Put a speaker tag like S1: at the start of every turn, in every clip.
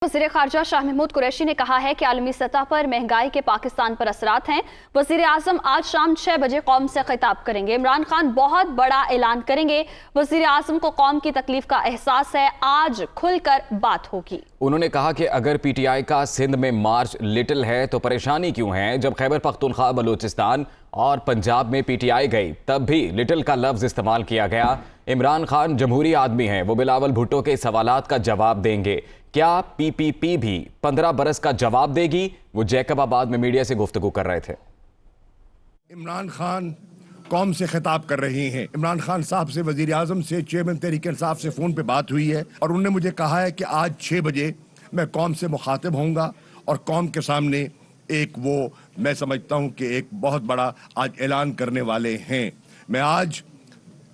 S1: वज़ीर ख़ारजा शाह महमूद कुरैशी ने कहा है कि आलमी सतह पर महंगाई के पाकिस्तान पर असरात हैं। वज़ीर आज़म आज शाम 6 बजे कौम से खिताब करेंगे। इमरान खान बहुत बड़ा ऐलान करेंगे। वज़ीर आज़म को कौम की तकलीफ का एहसास है, आज खुलकर बात होगी।
S2: उन्होंने कहा कि अगर पीटीआई का सिंध में मार्च लिटिल है तो परेशानी क्यों है। जब खैबर पख्तूनख्वा, बलूचिस्तान और पंजाब में पीटीआई गई तब भी लिटिल का लफ्ज इस्तेमाल किया गया। इमरान खान जमहूरी आदमी हैं, वो बिलावल भुट्टो के सवालात का जवाब देंगे। क्या पीपीपी भी 15 बरस का जवाब देगी? वो जैकबाबाद में मीडिया से गुफ्तगू कर रहे थे।
S3: इमरान खान कौम से खिताब कर रही हैं। इमरान खान साहब से, वजीर आजम से, चेयरमैन तहरीक इंसाफ से फ़ोन पे बात हुई है और उन्होंने मुझे कहा है कि आज 6 बजे मैं कौम से मुखातिब होऊंगा और कौम के सामने एक वो मैं समझता हूं कि एक बहुत बड़ा आज ऐलान करने वाले हैं। मैं आज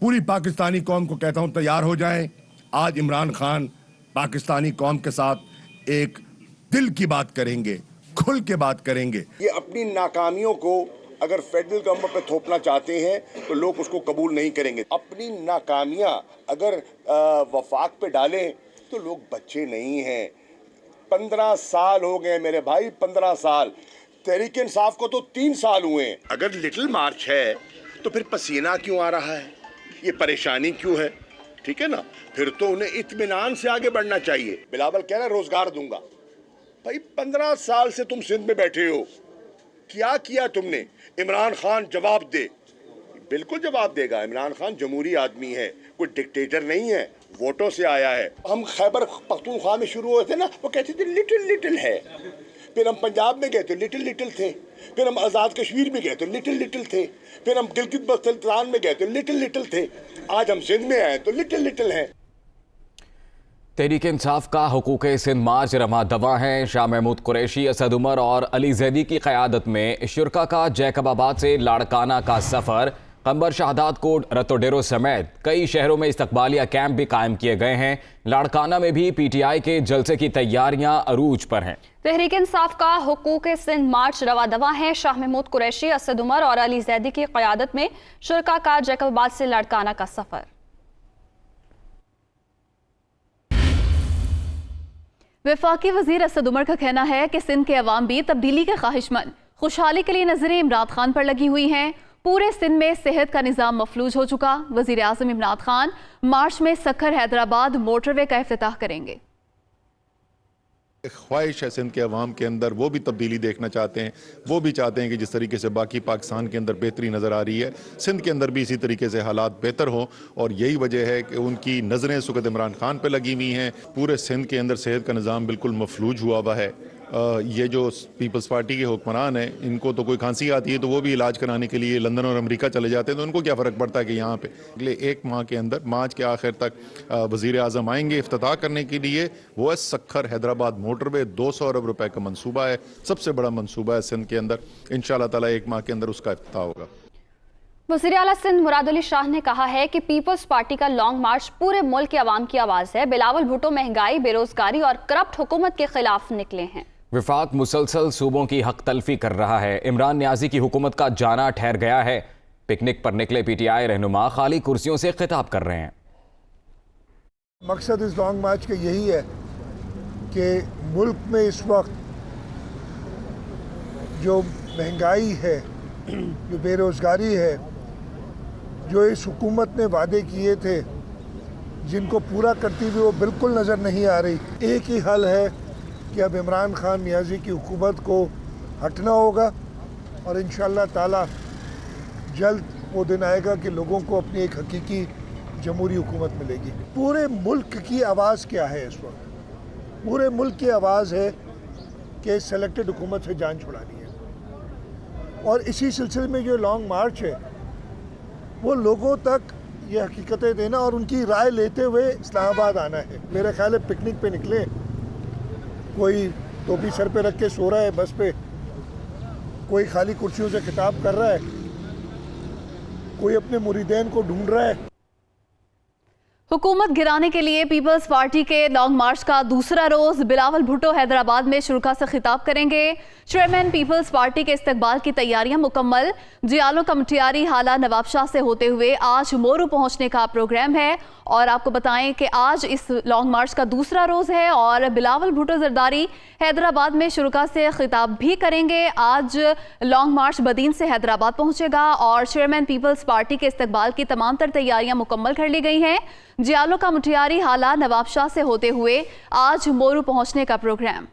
S3: पूरी पाकिस्तानी कौम को कहता हूं, तैयार हो जाएं। आज इमरान खान पाकिस्तानी कौम के साथ एक दिल की बात करेंगे, खुल के बात करेंगे।
S4: ये अपनी नाकामियों को अगर फेडरल गवर्नमेंट पे थोपना चाहते हैं तो लोग उसको कबूल नहीं करेंगे। अपनी नाकामियां अगर वफाक पे डालें तो लोग बच्चे नहीं हैं। 15 साल हो गए मेरे भाई, 15 साल। तहरीक इंसाफ को तो 3 साल हुए। अगर लिटिल मार्च है तो फिर पसीना क्यों आ रहा है, ये परेशानी क्यों है? ठीक है ना, फिर तो उन्हें इत्मीनान से आगे बढ़ना चाहिए। बिलावल कह रहा रोजगार दूंगा। भाई 15 साल से तुम सिंध में बैठे हो, क्या किया तुमने? इमरान खान जवाब दे। बिल्कुल जवाब देगा। इमरान खान जमहूरी आदमी है, कोई डिक्टेटर नहीं है, वोटों से आया है। हम खैबर पख्तूनख्वा में शुरू हुए थे ना, वो कहते थे लिटिल लिटिल है। फिर हम पंजाब में गए तो लिटिल लिटिल थे। फिर हम आज़ाद कश्मीर में गए तो लिटिल लिटिल थे। फिर हम गिलगित बल्तिस्तान में गए तो लिटिल लिटिल थे। आज हम सिंध में आए तो लिटिल लिटिल हैं।
S2: तहरीक इंसाफ का हुकूक सिंध मार्च रवा दवा है। शाह महमूद कुरैशी, असद उमर और अली जैदी की क़यादत में शुरका का जैकबाबाद से लाड़काना का सफ़र, कंबर शहादात कोट, रतोडेरो समेत कई शहरों में इस्तकबालिया कैंप भी कायम किए गए हैं। लाड़काना में भी पीटीआई के जलसे की तैयारियां अरूज पर हैं।
S1: तहरीक इंसाफ का हुकूक सिंध मार्च रवा दवा है। शाह महमूद कुरैशी, असद उमर और अली जैदी की क़यादत में शुरका का जैकबाबाद से लाड़काना का सफ़र।
S5: वफाकी वजीर असद उमर का कहना है कि सिंध के अवाम भी तब्दीली के ख्वाहिशमंद, खुशहाली के लिए नजरें इमरान खान पर लगी हुई हैं। पूरे सिंध में सेहत का निज़ाम मफलूज हो चुका। वजीर आज़म इमरान खान मार्च में सक्खर हैदराबाद मोटरवे का इफ्तिताह करेंगे।
S6: ख्वाहिश है सिंध के अवाम के अंदर, वो भी तब्दीली देखना चाहते हैं। वो भी चाहते हैं कि जिस तरीके से बाकी पाकिस्तान के अंदर बेहतरी नज़र आ रही है, सिंध के अंदर भी इसी तरीके से हालात बेहतर हों। और यही वजह है कि उनकी नज़रें इस वक्त इमरान खान पर लगी हुई हैं। पूरे सिंध के अंदर सेहत का निज़ाम बिल्कुल मफलूज हुआ हुआ है। ये जो पीपल्स पार्टी के हुक्मरान हैं, इनको तो कोई खांसी आती है तो वो भी इलाज कराने के लिए लंदन और अमेरिका चले जाते हैं, तो उनको क्या फ़र्क पड़ता है कि यहाँ पे अगले 1 माह के अंदर, मार्च के आखिर तक वज़ीर आज़म आएंगे इफ्तिताह करने के लिए। वो है सक्खर हैदराबाद मोटरवे, 200 अरब रुपए का मनसूबा है, सबसे बड़ा मनसूबा है सिंध के अंदर। इंशाअल्लाह ताला 1 माह के अंदर उसका इफ्तिताह होगा।
S1: वज़ीर आला सिंध मुराद अली शाह ने कहा है कि पीपल्स पार्टी का लॉन्ग मार्च पूरे मुल्क की आवाम की आवाज़ है। बिलावल भुट्टो महंगाई, बेरोजगारी और करप्ट हुकूमत के खिलाफ निकले हैं।
S2: विफाक मुसलसल सूबों की हक तलफी कर रहा है। इमरान न्याजी की हुकूमत का जाना ठहर गया है। पिकनिक पर निकले पीटीआई रहनुमा खाली कुर्सियों से खिताब कर रहे हैं।
S7: मकसद इस लॉन्ग मार्च का यही है कि मुल्क में इस वक्त जो महंगाई है, जो बेरोज़गारी है, जो इस हुकूमत ने वादे किए थे जिनको पूरा करती हुई वो बिल्कुल नज़र नहीं आ रही। एक ही हल है कि अब इमरान खान नियाज़ी की हुकूमत को हटना होगा और इंशाअल्लाह ताला जल्द वो दिन आएगा कि लोगों को अपनी एक हकीकी जमहूरी हुकूमत मिलेगी। पूरे मुल्क की आवाज़ क्या है इस वक्त? पूरे मुल्क की आवाज़ है कि सेलेक्टेड हुकूमत से जान छुड़ानी है। और इसी सिलसिले में जो लॉन्ग मार्च है वो लोगों तक ये हकीकतें देना और उनकी राय लेते हुए इस्लामाबाद आना है। मेरा ख्याल है पिकनिक पे निकले, कोई टोपी सर पे रख के सो रहा है बस पे, कोई खाली कुर्सियों से खिताब कर रहा है, कोई अपने मुरीदैन को ढूंढ रहा है।
S5: हुकूमत गिराने के लिए पीपल्स पार्टी के लॉन्ग मार्च का दूसरा रोज बिलावल भुट्टो हैदराबाद में शुरा से खिताब करेंगे। चेयरमैन पीपल्स पार्टी के इस्तकबाल की तैयारियां मुकम्मल। जियालो कमटियारी हाला नवाबशाह से होते हुए आज मोरू पहुंचने का प्रोग्राम है। और आपको बताएं कि आज इस लॉन्ग मार्च का दूसरा रोज है और बिलावल भुट्टो जरदारी हैदराबाद में शुरा से खिताब भी करेंगे। आज लॉन्ग मार्च बदीन से हैदराबाद पहुंचेगा और चेयरमैन पीपल्स पार्टी के इस्तकबाल की तमाम तर तैयारियां मुकम्मल कर ली गई हैं। जियालो का मुठियारी हाला नवाबशाह से होते हुए आज मोरू पहुंचने का प्रोग्राम।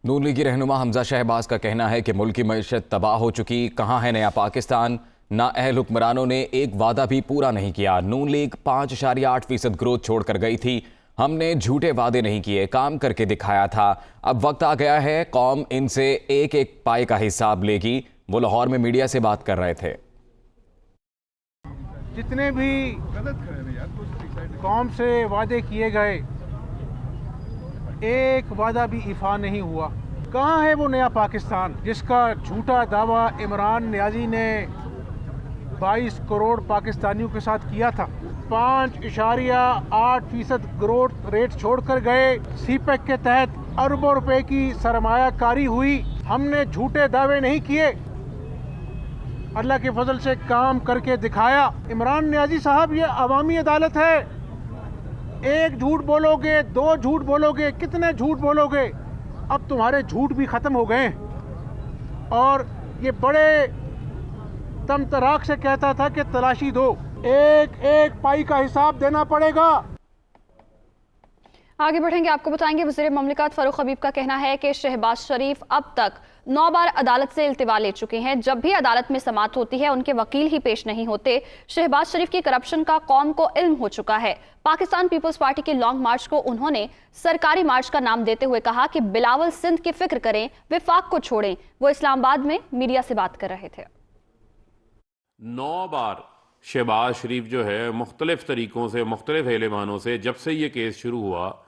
S2: नून लीगी रहनुमा हमजा शहबाज का कहना है कि मुल्क की मईशत तबाह हो चुकी, कहाँ है नया पाकिस्तान। नाअहल हुक्मरानों ने एक वादा भी पूरा नहीं किया। नून लीग 5.8% ग्रोथ छोड़कर गई थी। हमने झूठे वादे नहीं किए, काम करके दिखाया था। अब वक्त आ गया है, कौम इनसे एक एक पाई का हिसाब लेगी। वो लाहौर में मीडिया से बात कर रहे थे।
S8: जितने भी कौम से वादे किए गए, एक वादा भी इफा नहीं हुआ। कहाँ है वो नया पाकिस्तान जिसका झूठा दावा इमरान नियाजी ने 22 करोड़ पाकिस्तानियों के साथ किया था। 5.8% ग्रोथ रेट छोड़कर गए। सीपेक के तहत अरबों रुपए की सरमायाकारी हुई। हमने झूठे दावे नहीं किए, अल्लाह के फजल से काम करके दिखाया। इमरान नियाजी साहब, ये अवामी अदालत है। एक झूठ बोलोगे, दो झूठ बोलोगे, कितने झूठ बोलोगे। अब तुम्हारे झूठ भी खत्म हो गए और ये बड़े तमतराक से कहता था कि तलाशी दो, एक एक पाई का हिसाब देना पड़ेगा।
S1: आगे बढ़ेंगे, आपको बताएंगे वज़ीर ममलिकत फारूक हबीब का कहना है कि शहबाज शरीफ अब तक 9 बार अदालत से इल्तिवा ले चुके हैं। जब भी अदालत में समाअत होती है उनके वकील ही पेश नहीं होते। शहबाज शरीफ की करप्शन का कौम को इल्म हो चुका है। पाकिस्तान पीपल्स पार्टी के लॉन्ग मार्च को उन्होंने सरकारी मार्च का नाम देते हुए कहा कि बिलावल सिंध की फिक्र करें, विफाक को छोड़ें। वो इस्लामाबाद में मीडिया से बात कर रहे थे।
S9: 9 बार शहबाज शरीफ जो है मुख्तलिफ तरीक़ों से, मुख्तलिफ एलेमानों से, जब से ये केस शुरू हुआ,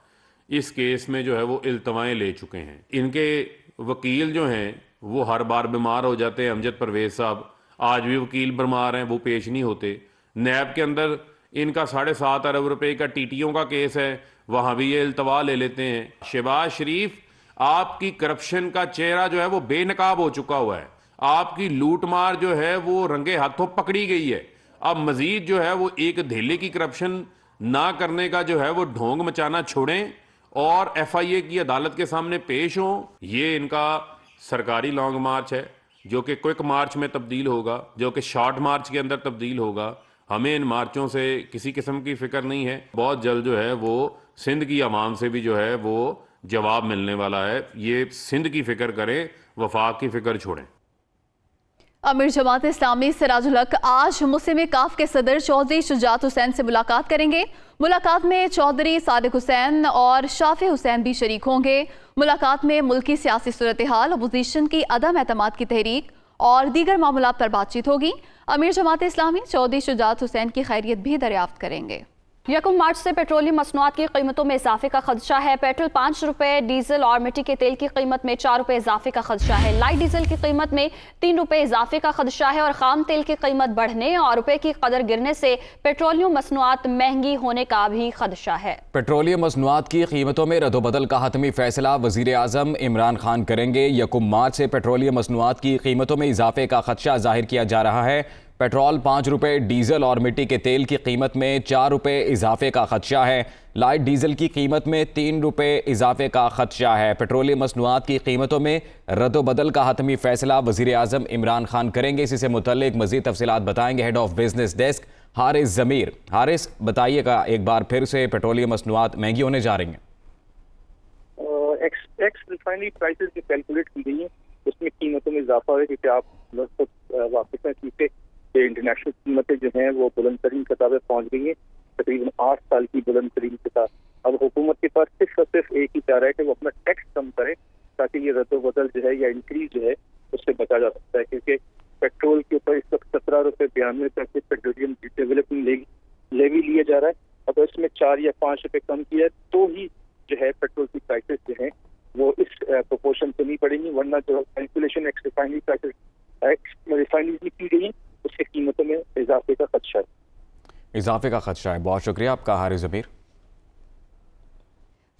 S9: इस केस में जो है वो इल्तवाएँ ले चुके हैं। इनके वकील जो हैं वो हर बार बीमार हो जाते हैं। अमजद परवेज साहब आज भी वकील बीमार हैं, वो पेश नहीं होते। नैब के अंदर इनका 7.5 अरब रुपए का टीटीओ का केस है, वहाँ भी ये इल्तवा ले लेते हैं। शहबाज शरीफ, आपकी करप्शन का चेहरा जो है वो बेनकाब हो चुका हुआ है। आपकी लूटमार जो है वो रंगे हाथों पकड़ी गई है। अब मजीद जो है वो एक धेले की करप्शन ना करने का जो है वो ढोंग मचाना छोड़ें और FIA की अदालत के सामने पेश हों। ये इनका सरकारी लॉन्ग मार्च है जो कि क्विक मार्च में तब्दील होगा, जो कि शॉर्ट मार्च के अंदर तब्दील होगा। हमें इन मार्चों से किसी किस्म की फिक्र नहीं है। बहुत जल्द जो है वो सिंध की आवाम से भी जो है वो जवाब मिलने वाला है। ये सिंध की फिक्र करें, वफाक की फिक्र छोड़ें।
S5: अमीर जमात इस्लामी सिराजुल हक आज मुस्लिम काफ के सदर चौधरी शुजात हुसैन से मुलाकात करेंगे। मुलाकात में चौधरी सादिक हुसैन और शाफी हुसैन भी शरीक होंगे। मुलाकात में मुल्की सियासी सूरत हाल, अपोजिशन की अदम एतमाद की तहरीक और दीगर मामलात पर बातचीत होगी। अमीर जमात इस्लामी चौधरी शुजात हुसैन की खैरियत भी दरियाफ्त करेंगे।
S1: 1 मार्च से पेट्रोलियम मसनूआत की कीमतों में इजाफे का खदशा है। पेट्रोल 5 रुपए, डीजल और मिट्टी के तेल की कीमत में 4 रुपए इजाफे का खदशा है। लाइट डीजल की कीमत में 3 रुपए इजाफे का खदशा है और खाम तेल की कीमत बढ़ने और रुपए की कदर गिरने से पेट्रोलियम मसनूआत महंगी होने का भी खदशा है।
S2: पेट्रोलियम मसनूआत की कीमतों में रद्दोबदल का हतमी फैसला वजीर आजम इमरान खान करेंगे। 1 मार्च से पेट्रोलियम मसनूआत की कीमतों में इजाफे का खदशा जाहिर किया जा रहा है। पेट्रोल 5 रुपए, डीजल और मिट्टी के तेल की कीमत में 4 रुपए इजाफे का खदशा है। लाइट डीजल की कीमत में 3 रुपए इजाफे का खदशा है। पेट्रोलियम मसनूआत की कीमतों में रद्दोबदल का हतमी फैसला वजीर आजम इमरान खान करेंगे। इसी से मुतल्लिक मजीद तफसीलात बताएंगे head of business desk Haris Zameer. Haris, बताइएगा एक बार फिर से पेट्रोलियम मसनूआत महंगी होने जा रही हैं।
S10: एक्स रिफाइनरी प्राइसेस जो कैलकुलेट की गई हैं उसमें कीमतों में इजाफा है, क्योंकि आप वापस हैं कि इंटरनेशनल कीमतें जो हैं वो बुलंद तरीन सतह पर पहुँच गई हैं, तकरीबन 8 साल की बुलंद तरीन सतह। अब हुकूमत के पास सिर्फ और सिर्फ एक ही चारा है कि वो अपना टैक्स कम करे ताकि ये रद्दोबदल जो है या इंक्रीज जो है उससे बचा जा सकता है। क्योंकि पेट्रोल के ऊपर इस वक्त 17 रुपये 92 पैसे पेट्रोलियम डेवलपमेंट लेवी लिया जा रहा है। अगर इसमें 4 या 5 रुपये कम किया तो ही जो है पेट्रोल की प्राइसेस जो है वो इस प्रोपोर्शन से नहीं पड़ेंगी, वरना जो calculation x refinery prices x refinery की गई है उसके कीमतों में इजाफे का खदशा है।
S2: इजाफे का खदशा है। बहुत शुक्रिया आपका Haris Zameer.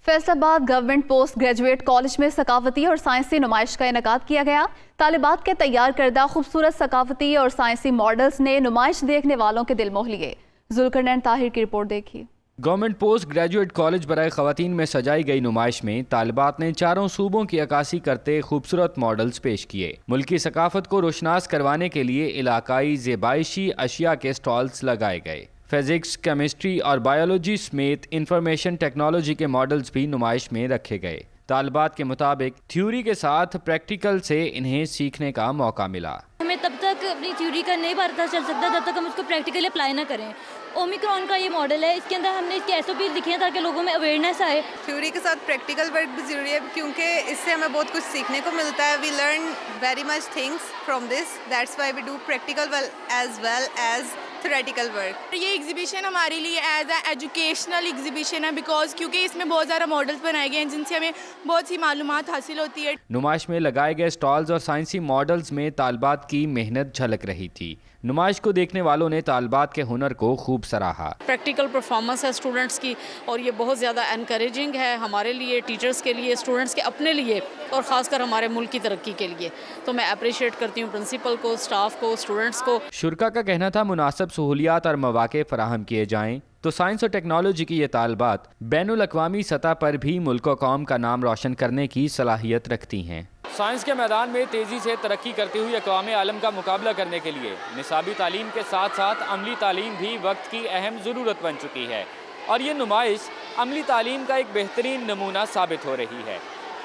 S5: Faisalabad government post graduate college में सकाफती और साइंसी नुमाइश का इनेकाद किया गया। तालिबात के तैयार करदा खूबसूरत सकाफती और साइंसी मॉडल्स ने नुमाइश देखने वालों के दिल मोह लिए। जुल्करनैन ताहिर की रिपोर्ट देखिए।
S11: गवर्नमेंट पोस्ट ग्रेजुएट कॉलेज बराए ख़वातीन में सजाई गई नुमाइश में तालिबात ने चारों सूबों की अक्कासी करते खूबसूरत मॉडल्स पेश किए। मुल्की सकाफत को रोशनास करवाने के लिए इलाकाई ज़ेबाइशी अशिया के स्टॉल्स लगाए गए। फिजिक्स, केमिस्ट्री और बायोलॉजी समेत इंफॉर्मेशन टेक्नोलॉजी के मॉडल्स भी नुमाइश में रखे गए। तालिबात के मुताबिक थ्योरी के साथ प्रैक्टिकल से इन्हें सीखने का मौका मिला।
S12: हमें तब तक अपनी थ्योरी का नहीं पता चल सकता जब तक हम उसको प्रैक्टिकली अप्लाई ना करें। ओमिक्रॉन का ये मॉडल है, इसके अंदर हमने इसके SOP लिखे हैं ताकि लोगों में अवेयरनेस आए।
S13: थ्योरी के साथ प्रैक्टिकल वर्क भी ज़रूरी है क्योंकि इससे हमें बहुत कुछ सीखने को मिलता है। We learn very much things from this, that's why we do practical well as theoretical work.
S14: ये एग्जीबिशन हमारे लिए एज ए एजुकेशनल एग्जीबिशन है बिकॉज क्योंकि इसमें बहुत ज़्यादा मॉडल्स बनाए गए हैं जिनसे हमें बहुत सी मालूमात हासिल होती है।
S11: नुमाइश में लगाए गए स्टॉल्स और साइंसी मॉडल्स में तालिबात की मेहनत झलक रही थी। नुमाइश को देखने वालों ने तालिबात के हुनर को खूब सराहा।
S15: प्रैक्टिकल परफॉर्मेंस है स्टूडेंट्स की और ये बहुत ज़्यादा एनकरेजिंग है हमारे लिए, टीचर्स के लिए, स्टूडेंट्स के अपने लिए और ख़ासकर हमारे मुल्क की तरक्की के लिए। तो मैं अप्रिशिएट करती हूँ प्रिंसिपल को, स्टाफ को, स्टूडेंट्स को।
S11: शुरका का कहना था मुनासिब सहूलियात और मौक़े फराहम किए जाएँ तो साइंस और टेक्नोलॉजी की ये तालिबात बैनुल अक़वामी सतह पर भी मुल्क व कौम का नाम रोशन करने की सलाहियत रखती हैं। साइंस के मैदान में तेज़ी से तरक्की करती हुई अक़वाम आलम का मुकाबला करने के लिए निसाबी तालीम के साथ साथ अमली तालीम भी वक्त की अहम ज़रूरत बन चुकी है और ये नुमाइश अमली तालीम का एक बेहतरीन नमूना साबित हो रही है।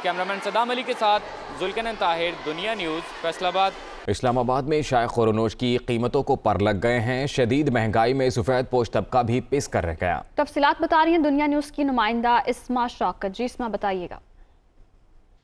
S11: कैमरामैन सदाम अली के साथ जुल्करनैन ताहिर, दुनिया न्यूज़, फैसलाबाद।
S2: इस्लामाबाद में शाय खुरनोश की कीमतों को पर लग गए हैं। शदीद महंगाई में सफ़ेद पोश तबका भी पिस कर रह गया।
S1: तफसीलात बता रही हैं दुनिया न्यूज़ की नुमाइंदा इस्मा शौकत। जी इस्मा बताइएगा।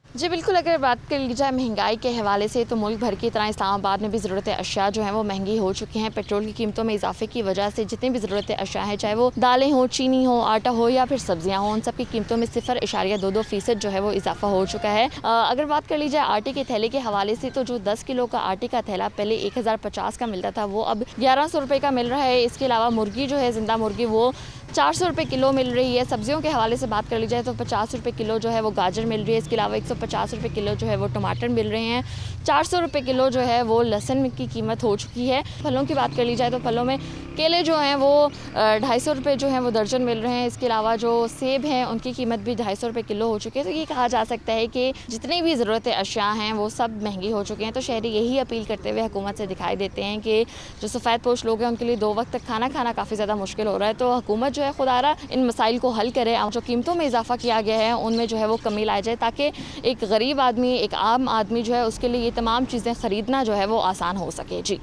S16: जी बिल्कुल, अगर बात कर ली जाए महंगाई के हवाले से तो मुल्क भर की तरह इस्लामाबाद में भी ज़रूरत अशिया जो हैं वो महंगी हो चुकी हैं। पेट्रोल की कीमतों में इजाफे की वजह से जितनी भी ज़रूरत अशिया हैं, चाहे वो दालें हो, चीनी हो, आटा हो या फिर सब्जियां हो, उन सब की कीमतों में 0.22% जो है वो इजाफा हो चुका है। अगर बात कर ली जाए आटे के थैले के हवाले से तो जो 10 किलो का आटे का थैला पहले 1050 का मिलता था वो अब 1100 रुपये का मिल रहा है। इसके अलावा मुर्गी जो है, जिंदा मुर्गी, वो 400 रुपये किलो मिल रही है। सब्जियों के हवाले से बात कर ली जाए तो 50 रुपये किलो जो है वो गाजर मिल रही है। इसके अलावा 150 रुपये किलो जो है वो टमाटर मिल रहे हैं। 400 रुपये किलो जो है वो लहसुन की कीमत हो चुकी है। फलों की बात कर ली जाए तो फलों में केले जो हैं वो 250 रुपये जो हैं वो दर्जन मिल रहे हैं। इसके अलावा जो सेब हैं उनकी कीमत भी 250 रुपये किलो हो चुकी है। तो ये कहा जा सकता है कि जितनी भी ज़रूरत अशिया हैं वो सब महंगी हो चुकी हैं। तो शहरी यही अपील करते हुए हुकूमत से दिखाई देते हैं कि जो सफ़ेद पोश लोग हैं उनके लिए 2 वक्त तक खाना खाना काफ़ी ज़्यादा मुश्किल हो रहा है। तो हुकूमत जो है खुदारा इन मसाइल को हल करे। जो कीमतों में इजाफा किया गया है उनमें जो है वो कमी लाई जाए ताकि एक गरीब आदमी, एक आम आदमी जो है उसके लिए ये तमाम चीज़ें ख़रीदना जो है वो आसान हो सके। जी,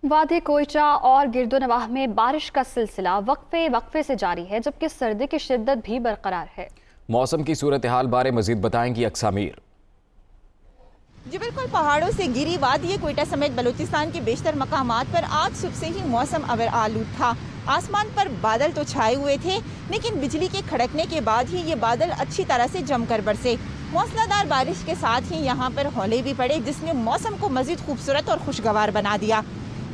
S1: वादी कोयटा और गिरदोनवाह में बारिश का सिलसिला वक्फे से जारी है जबकि सर्दी की शिद्दत भी बरकरार है।
S2: मौसम की सूरत हाल बारे मजीद बताएंगी अक्सामीर।
S17: जी बिल्कुल, पहाड़ों से घिरी वादी कोयटा समेत बलूचिस्तान के बेशतर मकामात पर आज सुबह से ही मौसम अवर आलूद था। आसमान पर बादल तो छाए हुए थे लेकिन बिजली के खड़कने के बाद ही ये बादल अच्छी तरह से जमकर बरसे। मूसलाधार बारिश के साथ ही यहाँ पर ओले भी पड़े जिसने मौसम को मजीद खूबसूरत और खुशगवार बना दिया।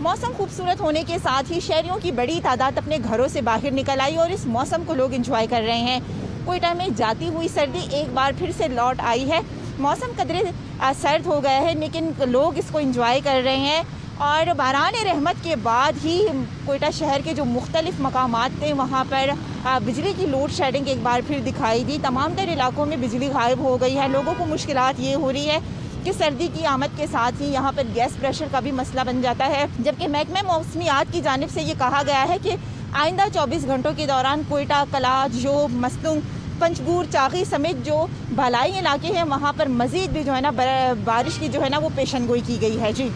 S17: मौसम खूबसूरत होने के साथ ही शहरियों की बड़ी तादाद अपने घरों से बाहर निकल आई और इस मौसम को लोग इंजॉय कर रहे हैं। कोयटा में जाती हुई सर्दी एक बार फिर से लौट आई है। मौसम कदरे सर्द हो गया है लेकिन लोग इसको इंजॉय कर रहे हैं और बारान रहमत के बाद ही कोयटा शहर के जो मुख्तलिफ मकामात थे वहाँ पर बिजली की लोड शेडिंग एक बार फिर दिखाई दी। तमाम तर इलाकों में बिजली गायब हो गई है। लोगों को मुश्किलात ये हो रही है कि सर्दी की आमद के साथ ही यहाँ पर गैस प्रेशर का भी मसला बन जाता है। जबकि महकमे मौसमियात की जानिब से ये कहा गया है कि आइंदा 24 घंटों के दौरान कोयटा, कला, जोब, मसलूम, पंचगूर, चागी समेत जो भलाई इलाके हैं वहाँ पर मज़ीद भी जो है ना बारिश की जो है ना वो पेशन गोई की गई है। जी।